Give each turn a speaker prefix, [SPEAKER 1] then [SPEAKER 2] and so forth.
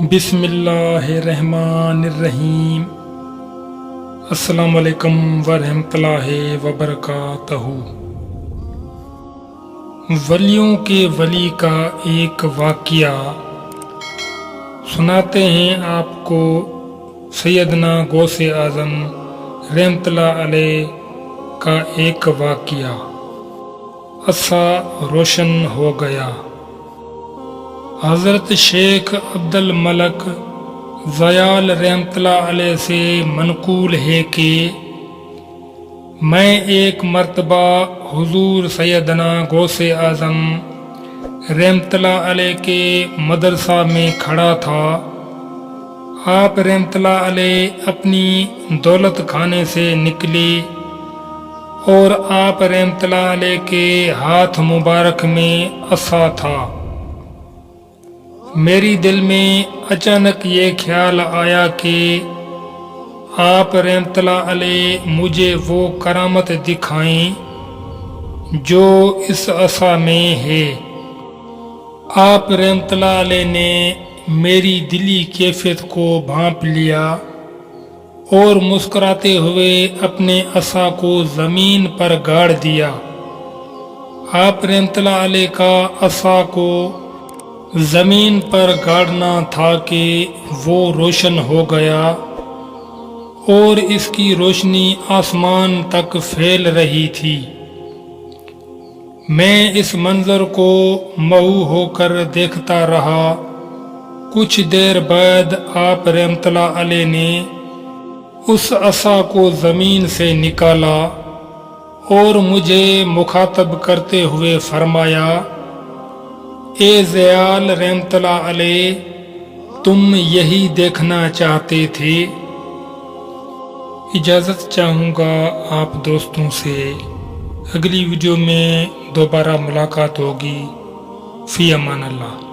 [SPEAKER 1] بسم اللہ الرحمن الرحیم۔ السلام علیکم ورحمۃ اللہ وبرکاتہ۔ ولیوں کے ولی کا ایک واقعہ سناتے ہیں آپ کو۔ سیدنا غوث اعظم رحمۃ اللہ علیہ کا ایک واقعہ۔ عصا روشن ہو گیا۔ حضرت شیخ عبد الملک زیال رحمۃ اللہ علیہ سے منقول ہے کہ میں ایک مرتبہ حضور سیدنا غوث اعظم رحمۃ اللہ علیہ کے مدرسہ میں کھڑا تھا۔ آپ رحمۃ اللہ علیہ اپنی دولت خانے سے نکلے اور آپ رحمۃ اللہ علیہ کے ہاتھ مبارک میں عصا تھا۔ میری دل میں اچانک یہ خیال آیا کہ آپ رحمۃ اللہ علیہ مجھے وہ کرامت دکھائیں جو اس عصا میں ہے۔ آپ رحمۃ اللہ علیہ نے میری دلی کیفیت کو بھانپ لیا اور مسکراتے ہوئے اپنے عصا کو زمین پر گاڑ دیا۔ آپ رحمۃ اللہ علیہ کا عصا کو زمین پر گاڑنا تھا کہ وہ روشن ہو گیا اور اس کی روشنی آسمان تک پھیل رہی تھی۔ میں اس منظر کو مہو ہو کر دیکھتا رہا۔ کچھ دیر بعد آپ رحمۃ اللہ علیہ نے اس عصا کو زمین سے نکالا اور مجھے مخاطب کرتے ہوئے فرمایا، اے زیال رحمۃ اللہ علیہ، تم یہی دیکھنا چاہتے تھے؟ اجازت چاہوں گا آپ دوستوں سے۔ اگلی ویڈیو میں دوبارہ ملاقات ہوگی۔ فی امان اللہ۔